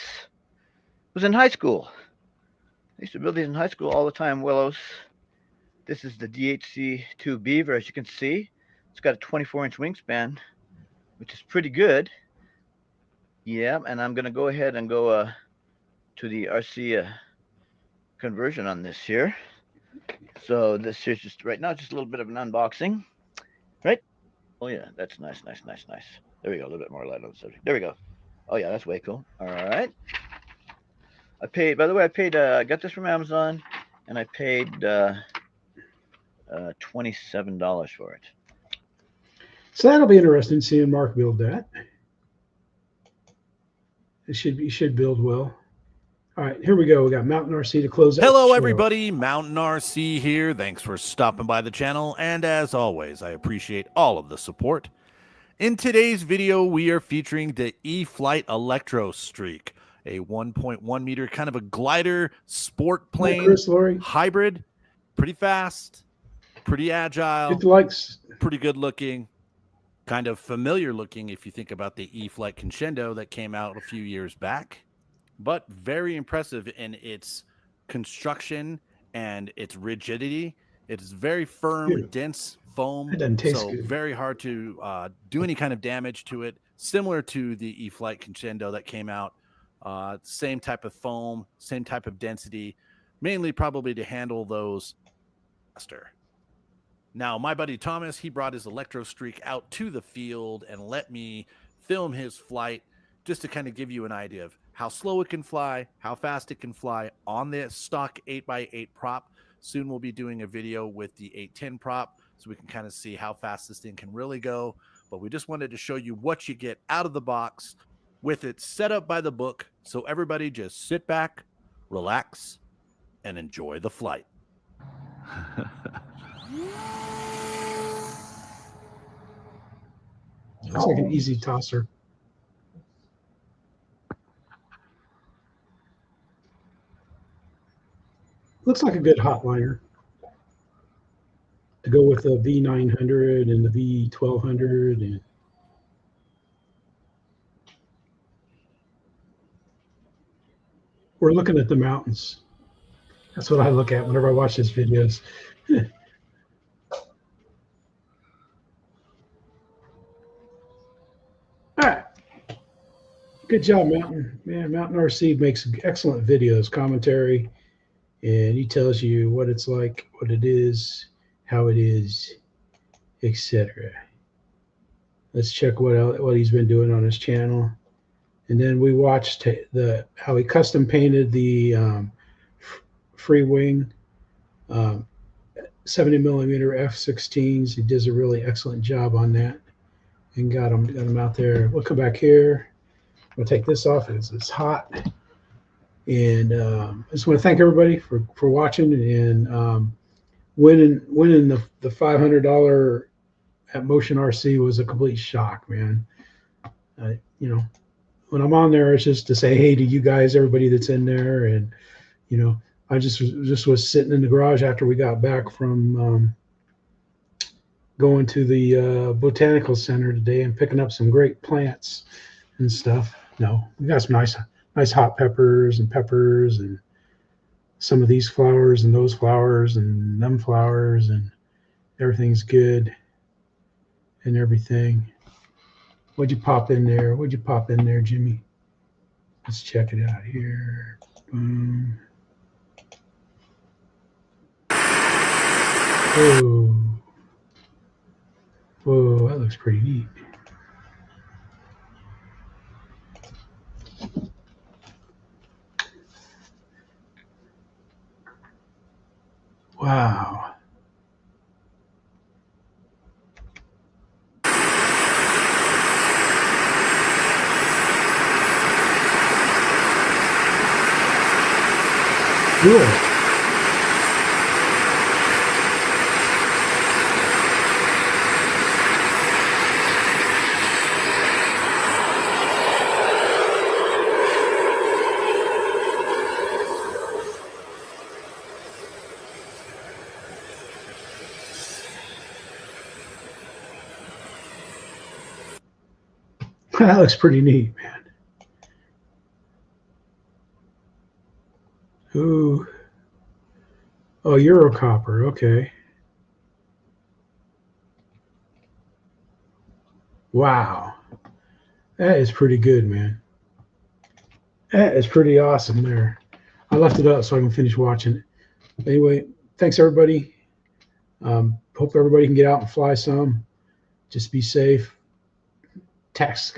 was in high school. I used to build these in high school all the time, Willows. This is the DHC-2 Beaver, as you can see. It's got a 24-inch wingspan, which is pretty good. Yeah, and I'm going to go ahead and go to the RC conversion on this here. So this here's just right now, just a little bit of an unboxing, right? Oh yeah, that's nice. There we go, a little bit more light on the subject. There we go. Oh yeah, that's way cool. All right. I paid, by the way, I got this from Amazon, and I paid $27 for it. So that'll be interesting seeing Mark build that. He should build well. All right, here we go. We got Mountain RC to close out. Hello, everybody. Mountain RC here. Thanks for stopping by the channel. And as always, I appreciate all of the support. In today's video, we are featuring the E-Flite Electro Streak, a 1.1 meter kind of a glider sport plane, Chris, Lori. Hybrid, pretty fast, pretty agile, pretty good looking, kind of familiar looking if you think about the E-Flite Crescendo that came out a few years back, but very impressive in its construction and its rigidity. It is very firm, dense foam, so very hard to do any kind of damage to it, similar to the E-Flite Crescendo that came out. Same type of foam, same type of density, mainly probably to handle those faster. Now, my buddy Thomas, he brought his Electro Streak out to the field and let me film his flight just to kind of give you an idea of how slow it can fly, how fast it can fly on the stock 8x8 prop. Soon we'll be doing a video with the 810 prop so we can kind of see how fast this thing can really go. But we just wanted to show you what you get out of the box with it set up by the book. So everybody just sit back, relax, and enjoy the flight. Looks like an easy tosser. Looks like a good hotliner. A go with the V900 and the V1200 and we're looking at the mountains. That's what I look at whenever I watch these videos. All right. Good job, Mountain. Man, Mountain RC makes excellent videos, commentary, and he tells you what it's like, what it is, how it is, etc. Let's check what he's been doing on his channel. And then we watched how he custom painted the Freewing 70mm F-16s. He does a really excellent job on that, and got him out there. We'll come back here. I'm gonna take this off as it's hot. And I just want to thank everybody for watching and winning the $500 at Motion RC was a complete shock, man. You know, when I'm on there, it's just to say hey to you guys, everybody that's in there, and you know, I just was sitting in the garage after we got back from going to the botanical center today and picking up some great plants and stuff. No, we got some nice hot peppers and some of these flowers and those flowers and them flowers, and everything's good and everything. What'd you pop in there? What'd you pop in there, Jimmy? Let's check it out here. Boom. Whoa. Whoa, that looks pretty neat. Wow. Cool. That looks pretty neat, man. Ooh. Oh, Eurocopper. Okay. Wow. That is pretty good, man. That is pretty awesome there. I left it up so I can finish watching it. Anyway, thanks, everybody. Hope everybody can get out and fly some. Just be safe. Tax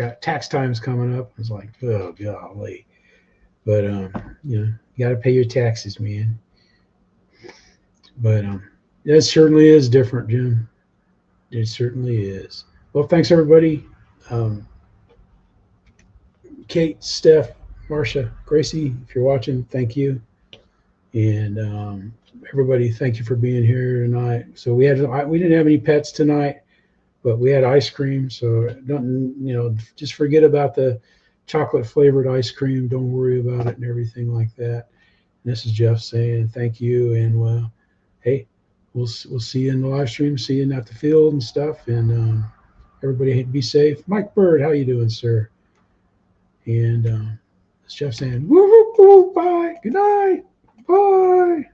time is coming up. It's like, oh golly, but you know, you got to pay your taxes, man. But it certainly is different, Jim. It certainly is. Well, thanks everybody. Kate, Steph, Marcia, Gracie, if you're watching, thank you. And everybody, thank you for being here tonight. So we didn't have any pets tonight, but we had ice cream. So don't, you know, just forget about the chocolate flavored ice cream. Don't worry about it and everything like that. And this is Jeff saying thank you. And hey, we'll see you in the live stream. See you at the field and stuff. And everybody be safe. Mike Bird, how you doing, sir? And it's Jeff saying woo, woo, woo, bye. Good night. Bye.